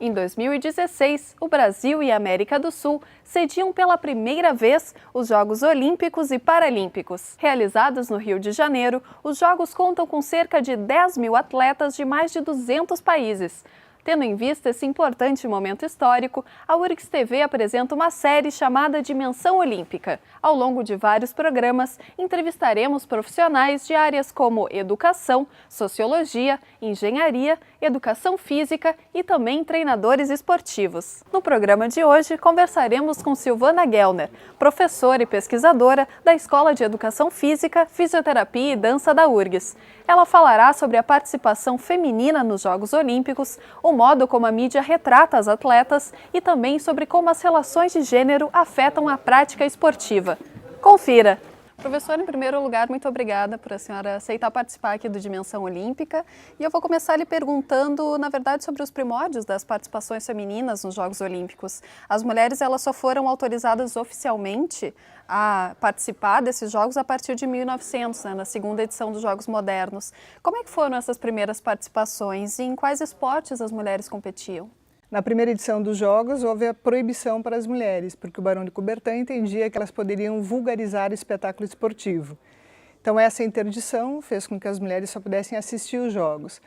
Em 2016, o Brasil e a América do Sul sediam pela primeira vez os Jogos Olímpicos e Paralímpicos. Realizados no Rio de Janeiro, os Jogos contam com cerca de 10 mil atletas de mais de 200 países. Tendo em vista esse importante momento histórico, a URGS TV apresenta uma série chamada Dimensão Olímpica. Ao longo de vários programas, entrevistaremos profissionais de áreas como educação, sociologia, engenharia, educação física e também treinadores esportivos. No programa de hoje, conversaremos com Silvana Gellner, professora e pesquisadora da Escola de Educação Física, Fisioterapia e Dança da URGS. Ela falará sobre a participação feminina nos Jogos Olímpicos, o modo como a mídia retrata as atletas e também sobre como as relações de gênero afetam a prática esportiva. Confira! Professora, em primeiro lugar, muito obrigada por a senhora aceitar participar aqui do Dimensão Olímpica. E eu vou começar lhe perguntando, na verdade, sobre os primórdios das participações femininas nos Jogos Olímpicos. As mulheres elas só foram autorizadas oficialmente a participar desses Jogos a partir de 1900, na segunda edição dos Jogos Modernos. Como é que foram essas primeiras participações e em quais esportes as mulheres competiam? Na primeira edição dos Jogos, houve a proibição para as mulheres, porque o Barão de Coubertin entendia que elas poderiam vulgarizar o espetáculo esportivo. Então, essa interdição fez com que as mulheres só pudessem assistir os Jogos.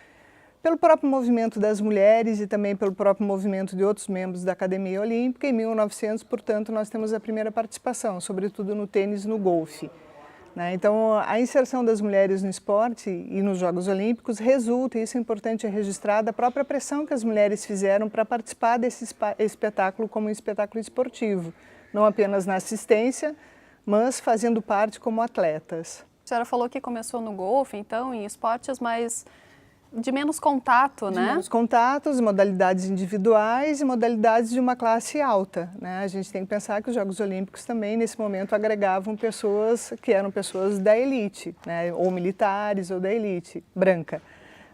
Pelo próprio movimento das mulheres e também pelo próprio movimento de outros membros da Academia Olímpica, em 1900, portanto, nós temos a primeira participação, sobretudo no tênis e no golfe. Então, a inserção das mulheres no esporte e nos Jogos Olímpicos resulta, e isso é importante registrar, da própria pressão que as mulheres fizeram para participar desse espetáculo como um espetáculo esportivo, não apenas na assistência, mas fazendo parte como atletas. A senhora falou que começou no golfe, então, em esportes mais de menos contato, né? De menos contatos, modalidades individuais e modalidades de uma classe alta, A gente tem que pensar que os Jogos Olímpicos também, nesse momento, agregavam pessoas que eram pessoas da elite, ou militares ou da elite branca.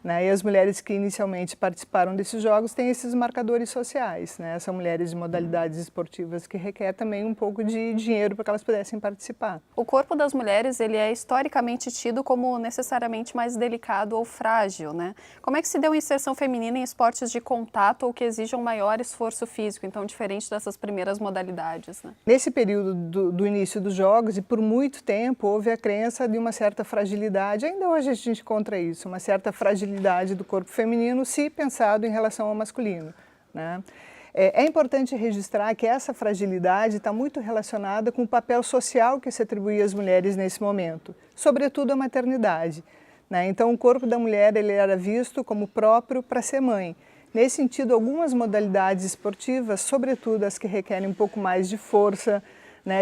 E as mulheres que inicialmente participaram desses jogos têm esses marcadores sociais, São mulheres de modalidades esportivas que requer também um pouco de dinheiro para que elas pudessem participar. O corpo das mulheres ele é historicamente tido como necessariamente mais delicado ou frágil, Como é que se deu a inserção feminina em esportes de contato ou que exijam maior esforço físico, então diferente dessas primeiras modalidades, Nesse período do início dos jogos e por muito tempo houve a crença de uma certa fragilidade, ainda hoje a gente encontra isso, uma certa fragilidade do corpo feminino se pensado em relação ao masculino. É importante registrar que essa fragilidade está muito relacionada com o papel social que se atribuía às mulheres nesse momento, sobretudo a maternidade. Então, o corpo da mulher ele era visto como próprio para ser mãe. Nesse sentido, algumas modalidades esportivas, sobretudo as que requerem um pouco mais de força,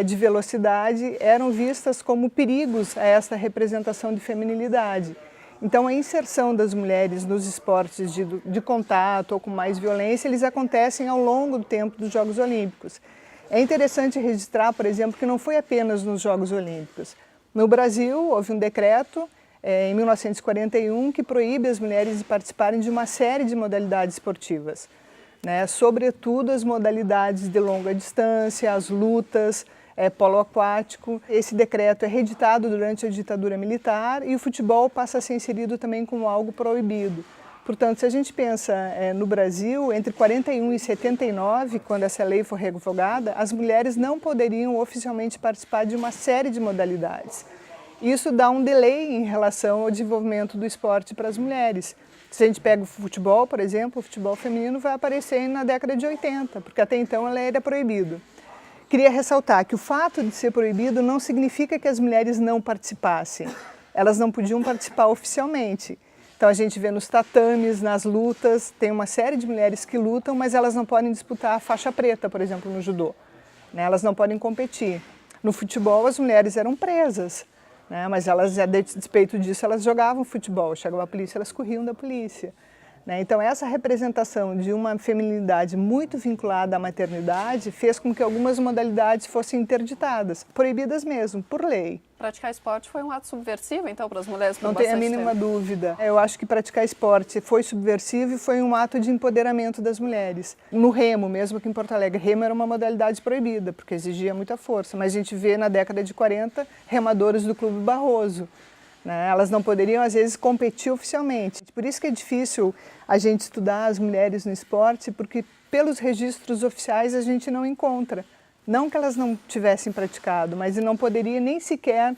de velocidade, eram vistas como perigos a essa representação de feminilidade. Então, a inserção das mulheres nos esportes de contato ou com mais violência, eles acontecem ao longo do tempo dos Jogos Olímpicos. É interessante registrar, por exemplo, que não foi apenas nos Jogos Olímpicos. No Brasil, houve um decreto, em 1941, que proíbe as mulheres de participarem de uma série de modalidades esportivas, sobretudo as modalidades de longa distância, as lutas, polo aquático. Esse decreto é reeditado durante a ditadura militar e o futebol passa a ser inserido também como algo proibido. Portanto, se a gente pensa no Brasil, entre 41 e 79, quando essa lei for revogada, as mulheres não poderiam oficialmente participar de uma série de modalidades. Isso dá um delay em relação ao desenvolvimento do esporte para as mulheres. Se a gente pega o futebol, por exemplo, o futebol feminino vai aparecer na década de 80, porque até então ele era proibido. Queria ressaltar que o fato de ser proibido não significa que as mulheres não participassem. Elas não podiam participar oficialmente. Então a gente vê nos tatames, nas lutas, tem uma série de mulheres que lutam, mas elas não podem disputar a faixa preta, por exemplo, no judô. Elas não podem competir. No futebol as mulheres eram presas, mas elas, a despeito disso, elas jogavam futebol. Chegava a polícia, elas corriam da polícia. Então, essa representação de uma feminilidade muito vinculada à maternidade fez com que algumas modalidades fossem interditadas, proibidas mesmo, por lei. Praticar esporte foi um ato subversivo, então, para as mulheres? Não tem a mínima dúvida. Eu acho que praticar esporte foi subversivo e foi um ato de empoderamento das mulheres. No remo, mesmo aqui em Porto Alegre, remo era uma modalidade proibida, porque exigia muita força. Mas a gente vê na década de 40 remadores do Clube Barroso, né? Elas não poderiam, às vezes, competir oficialmente. Por isso que é difícil a gente estudar as mulheres no esporte, porque pelos registros oficiais a gente não encontra. Não que elas não tivessem praticado, mas não poderia nem sequer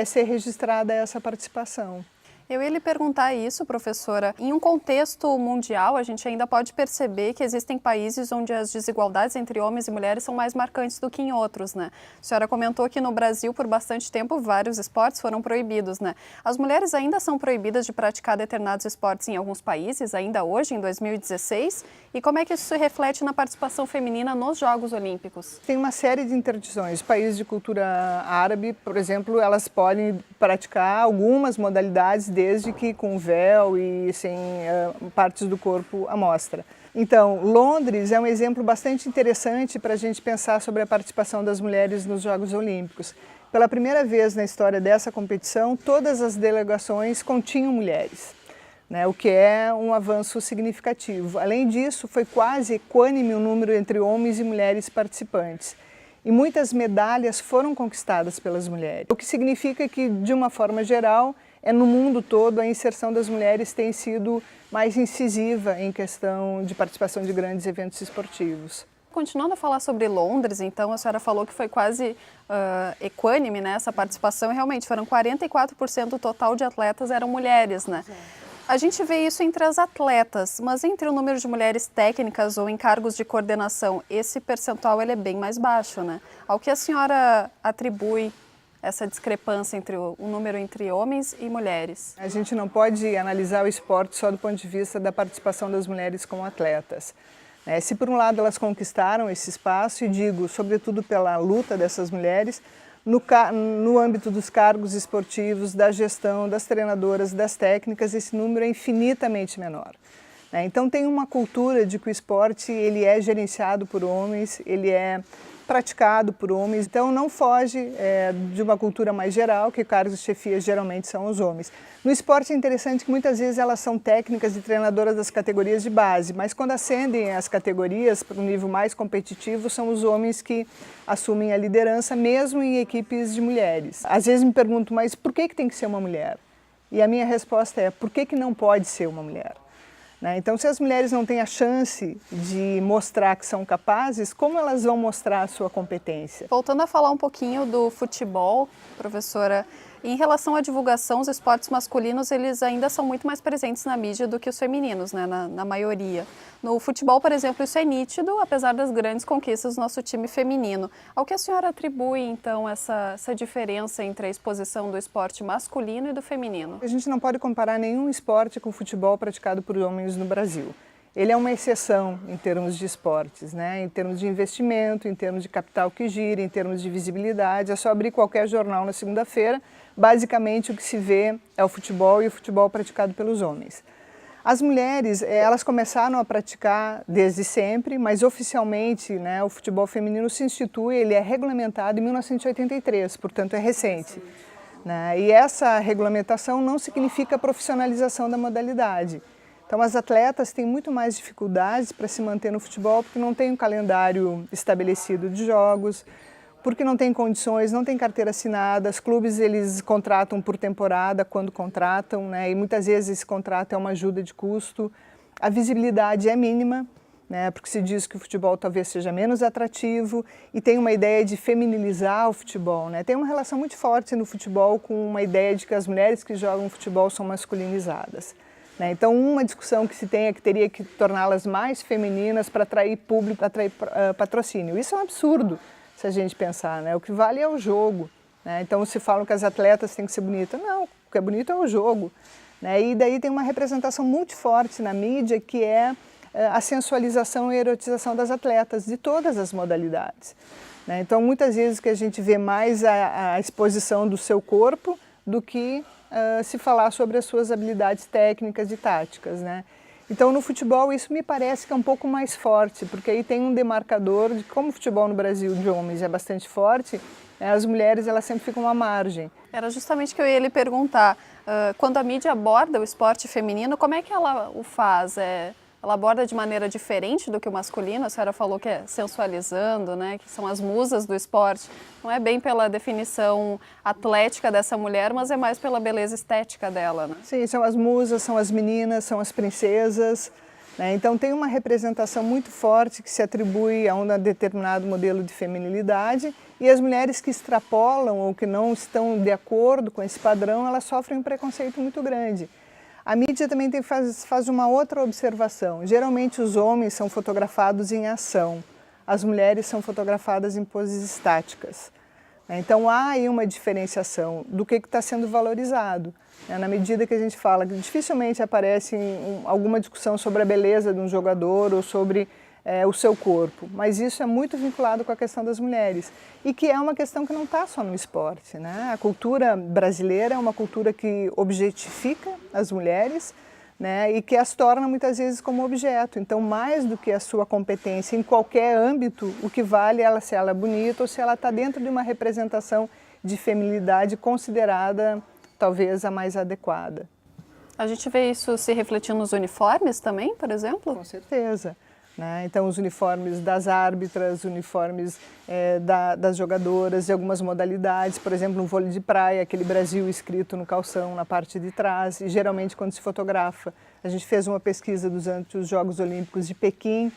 ser registrada essa participação. Eu ia lhe perguntar isso, professora. Em um contexto mundial, a gente ainda pode perceber que existem países onde as desigualdades entre homens e mulheres são mais marcantes do que em outros, né? A senhora comentou que no Brasil, por bastante tempo, vários esportes foram proibidos, né? As mulheres ainda são proibidas de praticar determinados esportes em alguns países, ainda hoje, em 2016? E como é que isso se reflete na participação feminina nos Jogos Olímpicos? Tem uma série de interditões. Países de cultura árabe, por exemplo, elas podem praticar algumas modalidades desde que com véu e sem partes do corpo à mostra. Então, Londres é um exemplo bastante interessante para a gente pensar sobre a participação das mulheres nos Jogos Olímpicos. Pela primeira vez na história dessa competição, todas as delegações continham mulheres, né, o que é um avanço significativo. Além disso, foi quase equânime o número entre homens e mulheres participantes. E muitas medalhas foram conquistadas pelas mulheres, o que significa que, de uma forma geral, no mundo todo a inserção das mulheres tem sido mais incisiva em questão de participação de grandes eventos esportivos. Continuando a falar sobre Londres, então, a senhora falou que foi quase equânime, né, essa participação, e realmente foram 44% do total de atletas eram mulheres, né? A gente vê isso entre as atletas, mas entre o número de mulheres técnicas ou em cargos de coordenação, esse percentual ele é bem mais baixo, né? Ao que a senhora atribui essa discrepância entre o número entre homens e mulheres? A gente não pode analisar o esporte só do ponto de vista da participação das mulheres como atletas. Se por um lado elas conquistaram esse espaço, e digo, sobretudo pela luta dessas mulheres, no âmbito dos cargos esportivos, da gestão, das treinadoras, das técnicas, esse número é infinitamente menor. Então tem uma cultura de que o esporte ele é gerenciado por homens, ele é praticado por homens, então não foge de uma cultura mais geral, que cargos de chefia geralmente são os homens. No esporte é interessante que muitas vezes elas são técnicas e treinadoras das categorias de base, mas quando ascendem as categorias para um nível mais competitivo, são os homens que assumem a liderança, mesmo em equipes de mulheres. Às vezes me pergunto, mas por que tem que ser uma mulher? E a minha resposta é, por que não pode ser uma mulher? Então, se as mulheres não têm a chance de mostrar que são capazes, como elas vão mostrar a sua competência? Voltando a falar um pouquinho do futebol, professora, em relação à divulgação, os esportes masculinos eles ainda são muito mais presentes na mídia do que os femininos, né, na maioria. No futebol, por exemplo, isso é nítido, apesar das grandes conquistas do nosso time feminino. Ao que a senhora atribui, então, essa diferença entre a exposição do esporte masculino e do feminino? A gente não pode comparar nenhum esporte com o futebol praticado por homens no Brasil. Ele é uma exceção em termos de esportes, em termos de investimento, em termos de capital que gira, em termos de visibilidade. É só abrir qualquer jornal na segunda-feira, basicamente o que se vê é o futebol e o futebol praticado pelos homens. As mulheres, elas começaram a praticar desde sempre, mas oficialmente o futebol feminino se institui, ele é regulamentado em 1983, portanto é recente. E essa regulamentação não significa profissionalização da modalidade. Então as atletas têm muito mais dificuldades para se manter no futebol porque não tem um calendário estabelecido de jogos, porque não tem condições, não tem carteira assinada, os clubes eles contratam por temporada quando contratam, e muitas vezes esse contrato é uma ajuda de custo. A visibilidade é mínima, porque se diz que o futebol talvez seja menos atrativo e tem uma ideia de feminilizar o futebol. Tem uma relação muito forte no futebol com uma ideia de que as mulheres que jogam futebol são masculinizadas. Então, uma discussão que se tem é que teria que torná-las mais femininas para atrair público, para atrair patrocínio. Isso é um absurdo, se a gente pensar. O que vale é o jogo. Então, se falam que as atletas têm que ser bonitas. Não, o que é bonito é o jogo. E daí tem uma representação muito forte na mídia, que é a sensualização e erotização das atletas, de todas as modalidades. Então, muitas vezes que a gente vê mais a exposição do seu corpo do que se falar sobre as suas habilidades técnicas e táticas. Então, no futebol, isso me parece que é um pouco mais forte, porque aí tem um demarcador de como o futebol no Brasil de homens é bastante forte, as mulheres elas sempre ficam à margem. Era justamente o que eu ia lhe perguntar. Quando a mídia aborda o esporte feminino, como é que ela o faz? ela aborda de maneira diferente do que o masculino. A senhora falou que é sensualizando, né, que são as musas do esporte. Não é bem pela definição atlética dessa mulher, mas é mais pela beleza estética dela, né? Sim, são as musas, são as meninas, são as princesas, né? Então tem uma representação muito forte que se atribui a um determinado modelo de feminilidade, e as mulheres que extrapolam ou que não estão de acordo com esse padrão, elas sofrem um preconceito muito grande. A mídia também faz uma outra observação. Geralmente os homens são fotografados em ação, as mulheres são fotografadas em poses estáticas. Então há aí uma diferenciação do que está sendo valorizado. Na medida que a gente fala que dificilmente aparece alguma discussão sobre a beleza de um jogador ou sobre o seu corpo, mas isso é muito vinculado com a questão das mulheres e que é uma questão que não está só no esporte, né? A cultura brasileira é uma cultura que objetifica as mulheres, né, e que as torna muitas vezes como objeto. Então, mais do que a sua competência em qualquer âmbito, o que vale é se ela é bonita ou se ela está dentro de uma representação de feminilidade considerada talvez a mais adequada. A gente vê isso se refletindo nos uniformes também, por exemplo? Com certeza. Né? Então, os uniformes das árbitras, uniformes das jogadoras de algumas modalidades, por exemplo, no vôlei de praia, aquele Brasil escrito no calção, na parte de trás, e geralmente quando se fotografa. A gente fez uma pesquisa durante os Jogos Olímpicos de Pequim,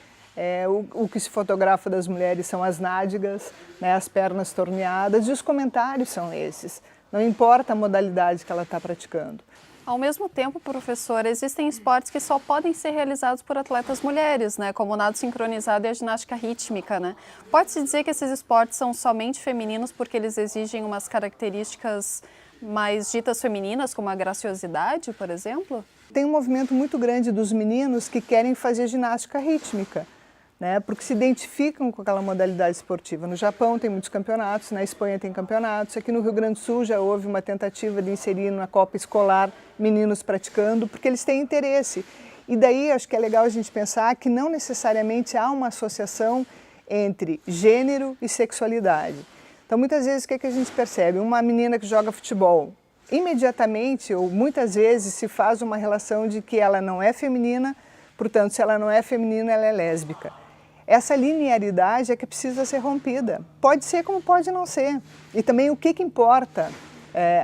o que se fotografa das mulheres são as nádegas, né, as pernas torneadas, e os comentários são esses. Não importa a modalidade que ela está praticando. Ao mesmo tempo, professor, existem esportes que só podem ser realizados por atletas mulheres, né? Como o nado sincronizado e a ginástica rítmica, né? Pode-se dizer que esses esportes são somente femininos porque eles exigem umas características mais ditas femininas, como a graciosidade, por exemplo? Tem um movimento muito grande dos meninos que querem fazer ginástica rítmica, né, porque se identificam com aquela modalidade esportiva. No Japão tem muitos campeonatos, na Espanha tem campeonatos, aqui no Rio Grande do Sul já houve uma tentativa de inserir na Copa Escolar meninos praticando, porque eles têm interesse. E daí acho que é legal a gente pensar que não necessariamente há uma associação entre gênero e sexualidade. Então muitas vezes o que a gente percebe? Uma menina que joga futebol, imediatamente ou muitas vezes se faz uma relação de que ela não é feminina, portanto se ela não é feminina ela é lésbica. Essa linearidade é que precisa ser rompida. Pode ser como pode não ser. E também o que importa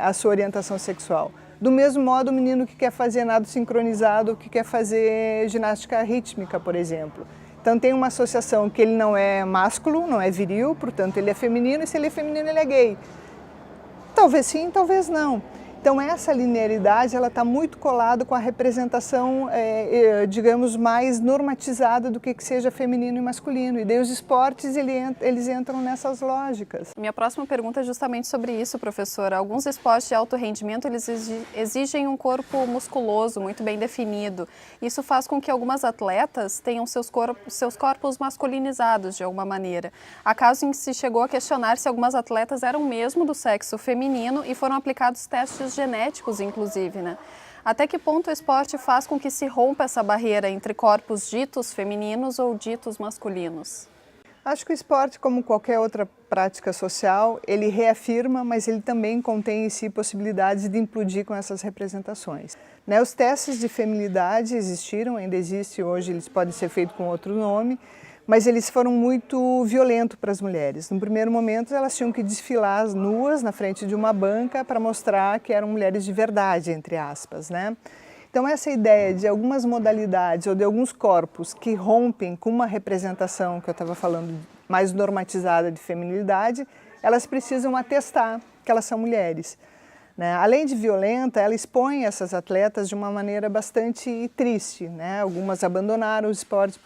a sua orientação sexual. Do mesmo modo, o menino que quer fazer nado sincronizado, que quer fazer ginástica rítmica, por exemplo. Então tem uma associação que ele não é másculo, não é viril, portanto ele é feminino, e se ele é feminino ele é gay. Talvez sim, talvez não. Então essa linearidade ela está muito colada com a representação, digamos, mais normatizada do que seja feminino e masculino. E daí os esportes eles entram nessas lógicas. Minha próxima pergunta é justamente sobre isso, professora. Alguns esportes de alto rendimento eles exigem um corpo musculoso, muito bem definido. Isso faz com que algumas atletas tenham seus corpos masculinizados de alguma maneira. Há casos em que se chegou a questionar se algumas atletas eram mesmo do sexo feminino e foram aplicados testes genéticos, inclusive, né? Até que ponto o esporte faz com que se rompa essa barreira entre corpos ditos femininos ou ditos masculinos? Acho que o esporte, como qualquer outra prática social, ele reafirma, mas ele também contém em si possibilidades de implodir com essas representações. Né, os testes de feminilidade existiram, ainda existe hoje, eles podem ser feitos com outro nome, mas eles foram muito violentos para as mulheres. No primeiro momento, elas tinham que desfilar nuas na frente de uma banca para mostrar que eram mulheres de verdade, entre aspas, né? Então, essa ideia de algumas modalidades ou de alguns corpos que rompem com uma representação, que eu estava falando, mais normatizada de feminilidade, elas precisam atestar que elas são mulheres. Né? Além de violenta, ela expõe essas atletas de uma maneira bastante triste. Né? Algumas abandonaram os esportes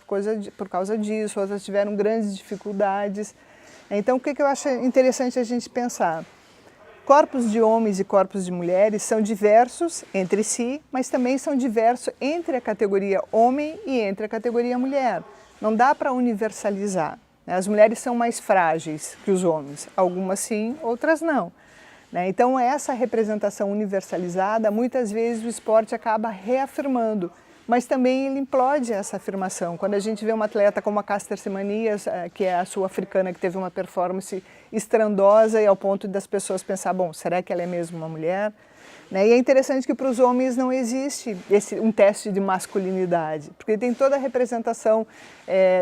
por causa disso, outras tiveram grandes dificuldades. Então, o que eu acho interessante a gente pensar? Corpos de homens e corpos de mulheres são diversos entre si, mas também são diversos entre a categoria homem e entre a categoria mulher. Não dá para universalizar. Né? As mulheres são mais frágeis que os homens, algumas sim, outras não. Então, essa representação universalizada, muitas vezes o esporte acaba reafirmando, mas também ele implode essa afirmação. Quando a gente vê uma atleta como a Caster Semanias, que é a sul-africana, que teve uma performance estrondosa e ao ponto das pessoas pensar, bom, será que ela é mesmo uma mulher? Né? E é interessante que para os homens não existe um teste de masculinidade, porque tem toda a representação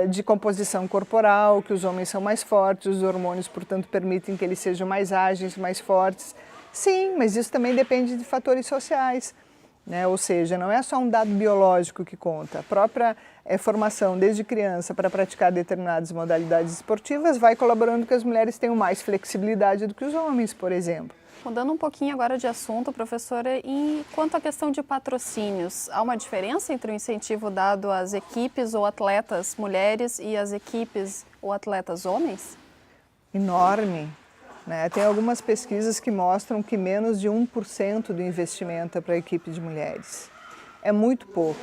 de composição corporal, que os homens são mais fortes, os hormônios, portanto, permitem que eles sejam mais ágeis, mais fortes. Sim, mas isso também depende de fatores sociais. Né? Ou seja, não é só um dado biológico que conta. A própria formação desde criança para praticar determinadas modalidades esportivas vai colaborando que as mulheres tenham mais flexibilidade do que os homens, por exemplo. Mudando um pouquinho agora de assunto, professora, e quanto à questão de patrocínios, há uma diferença entre o incentivo dado às equipes ou atletas mulheres e às equipes ou atletas homens? Enorme. Né? Tem algumas pesquisas que mostram que menos de 1% do investimento é para a equipe de mulheres. É muito pouco.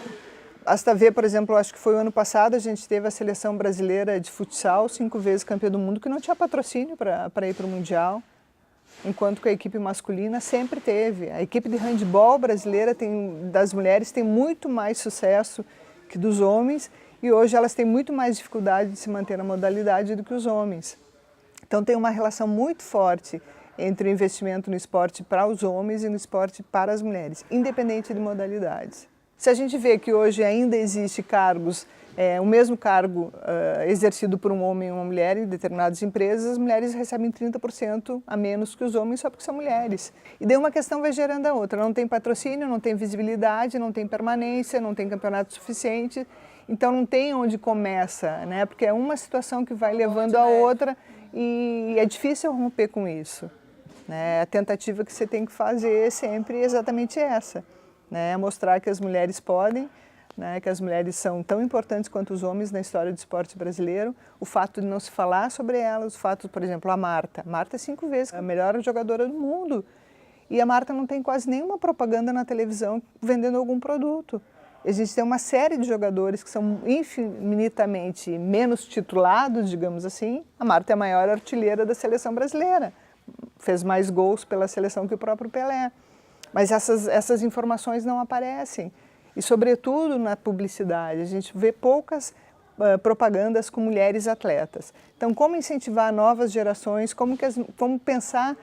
Basta ver, por exemplo, acho que foi o ano passado, a gente teve a seleção brasileira de futsal, 5 vezes campeã do mundo, que não tinha patrocínio para ir para o Mundial, enquanto que a equipe masculina sempre teve. A equipe de handebol brasileira das mulheres tem muito mais sucesso que dos homens e hoje elas têm muito mais dificuldade de se manter na modalidade do que os homens. Então tem uma relação muito forte entre o investimento no esporte para os homens e no esporte para as mulheres, independente de modalidades. Se a gente vê que hoje ainda existe cargos, o mesmo cargo exercido por um homem e uma mulher em determinadas empresas, as mulheres recebem 30% a menos que os homens só porque são mulheres. E daí uma questão vai gerando a outra, não tem patrocínio, não tem visibilidade, não tem permanência, não tem campeonato suficiente, então não tem onde começa, né? Porque é uma situação que vai levando a outra e é difícil romper com isso. Né? A tentativa que você tem que fazer é sempre exatamente essa, né? Mostrar que as mulheres podem, né? Que as mulheres são tão importantes quanto os homens na história do esporte brasileiro. O fato de não se falar sobre elas, o fato, por exemplo, a Marta. Marta é 5 vezes a melhor jogadora do mundo e a Marta não tem quase nenhuma propaganda na televisão vendendo algum produto. A gente tem uma série de jogadores que são infinitamente menos titulados, digamos assim. A Marta é a maior artilheira da seleção brasileira. Fez mais gols pela seleção que o próprio Pelé. Mas essas informações não aparecem. E, sobretudo, na publicidade, a gente vê poucas propagandas com mulheres atletas. Então, como incentivar novas gerações, como pensar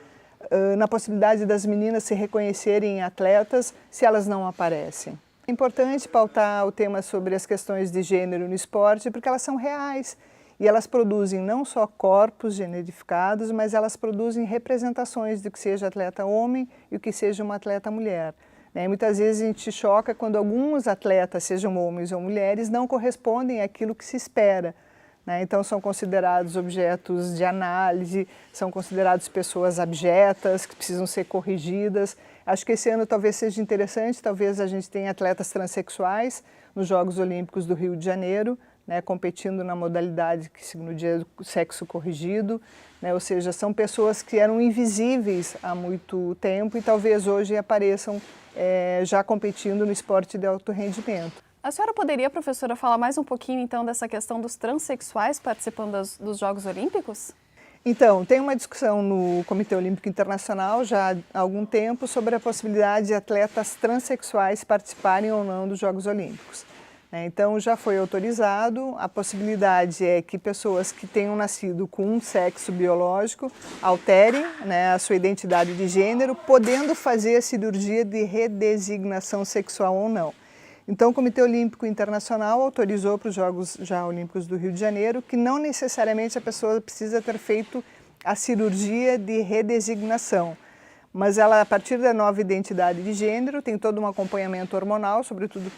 na possibilidade das meninas se reconhecerem em atletas se elas não aparecem? É importante pautar o tema sobre as questões de gênero no esporte, porque elas são reais. E elas produzem não só corpos generificados, mas elas produzem representações do que seja atleta homem e o que seja uma atleta mulher. Né? Muitas vezes a gente choca quando alguns atletas, sejam homens ou mulheres, não correspondem àquilo que se espera. Né? Então são considerados objetos de análise, são considerados pessoas abjetas, que precisam ser corrigidas. Acho que esse ano talvez seja interessante, talvez a gente tenha atletas transexuais nos Jogos Olímpicos do Rio de Janeiro, né, competindo na modalidade que significa sexo corrigido, né, ou seja, são pessoas que eram invisíveis há muito tempo e talvez hoje apareçam já competindo no esporte de alto rendimento. A senhora poderia, professora, falar mais um pouquinho então dessa questão dos transexuais participando dos Jogos Olímpicos? Então, tem uma discussão no Comitê Olímpico Internacional já há algum tempo sobre a possibilidade de atletas transexuais participarem ou não dos Jogos Olímpicos. Então, já foi autorizado, a possibilidade é que pessoas que tenham nascido com um sexo biológico alterem, né, a sua identidade de gênero, podendo fazer a cirurgia de redesignação sexual ou não. Então, o Comitê Olímpico Internacional autorizou para os Jogos Olímpicos do Rio de Janeiro que não necessariamente a pessoa precisa ter feito a cirurgia de redesignação, mas ela, a partir da nova identidade de gênero, tem todo um acompanhamento hormonal, sobretudo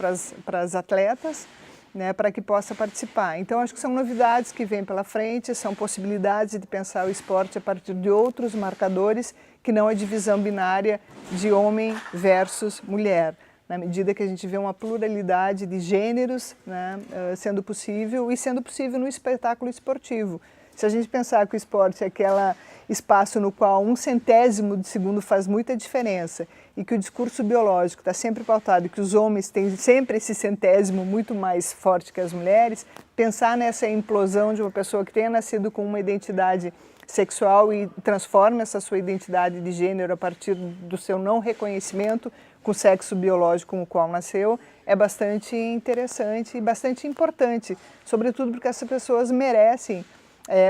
para as atletas, né, para que possa participar. Então, acho que são novidades que vêm pela frente, são possibilidades de pensar o esporte a partir de outros marcadores que não a divisão binária de homem versus mulher. Na medida que a gente vê uma pluralidade de gêneros, né, sendo possível e sendo possível no espetáculo esportivo. Se a gente pensar que o esporte é aquele espaço no qual 1/100º de segundo faz muita diferença e que o discurso biológico está sempre pautado e que os homens têm sempre esse 100º muito mais forte que as mulheres, pensar nessa implosão de uma pessoa que tenha nascido com uma identidade sexual e transforma essa sua identidade de gênero a partir do seu não reconhecimento com o sexo biológico com o qual nasceu, é bastante interessante e bastante importante, sobretudo porque essas pessoas merecem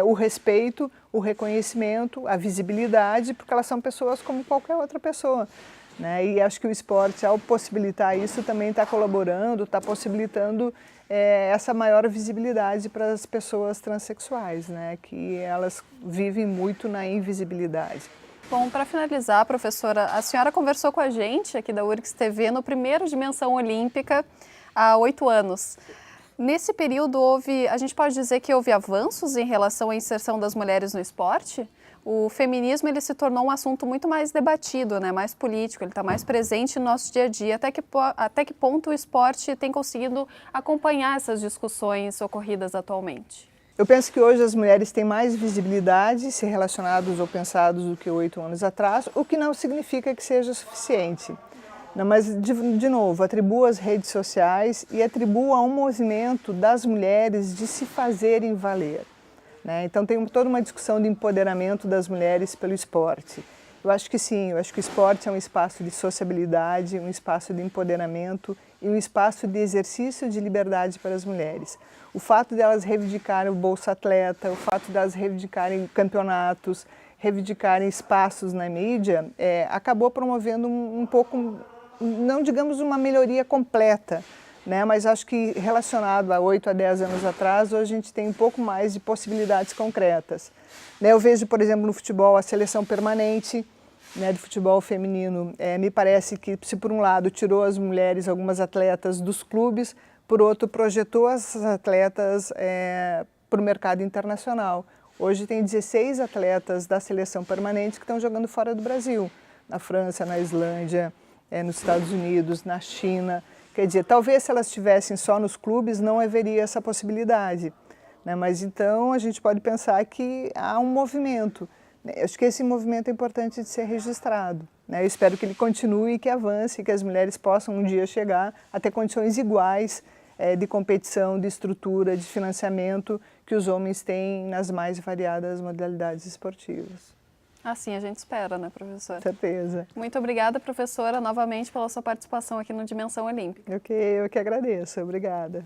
o respeito, o reconhecimento, a visibilidade, porque elas são pessoas como qualquer outra pessoa, né? E acho que o esporte, ao possibilitar isso, também está colaborando, está possibilitando essa maior visibilidade para as pessoas transexuais, né? Que elas vivem muito na invisibilidade. Bom, para finalizar, professora, a senhora conversou com a gente aqui da URGS TV no primeiro Dimensão Olímpica há 8 anos. Nesse período a gente pode dizer que houve avanços em relação à inserção das mulheres no esporte? O feminismo ele se tornou um assunto muito mais debatido, né? Mais político, ele está mais presente no nosso dia a dia. Até que ponto o esporte tem conseguido acompanhar essas discussões ocorridas atualmente? Eu penso que hoje as mulheres têm mais visibilidade se relacionados ou pensados do que 8 anos atrás, o que não significa que seja suficiente. Não, mas, de novo, atribuo às redes sociais e atribuo a um movimento das mulheres de se fazerem valer, né? Então tem toda uma discussão de empoderamento das mulheres pelo esporte. Eu acho que sim, eu acho que o esporte é um espaço de sociabilidade, um espaço de empoderamento e um espaço de exercício de liberdade para as mulheres. O fato de elas reivindicarem o Bolsa Atleta, o fato de elas reivindicarem campeonatos, reivindicarem espaços na mídia, acabou promovendo um pouco, não digamos uma melhoria completa, né? Mas acho que relacionado a 8 a 10 anos atrás, hoje a gente tem um pouco mais de possibilidades concretas. Eu vejo, por exemplo, no futebol a seleção permanente, né, de futebol feminino. Me parece que, se por um lado tirou as mulheres, algumas atletas dos clubes, por outro projetou essas atletas para o mercado internacional. Hoje tem 16 atletas da seleção permanente que estão jogando fora do Brasil, na França, na Islândia, nos Estados Unidos, na China. Quer dizer, talvez se elas estivessem só nos clubes não haveria essa possibilidade, né? Mas então a gente pode pensar que há um movimento. Acho que esse movimento é importante de ser registrado, né? Eu espero que ele continue, que avance, que as mulheres possam um dia chegar a ter condições iguais de competição, de estrutura, de financiamento que os homens têm nas mais variadas modalidades esportivas. Assim a gente espera, né, professora? Com certeza. Muito obrigada, professora, novamente pela sua participação aqui no Dimensão Olímpica. Eu que agradeço. Obrigada.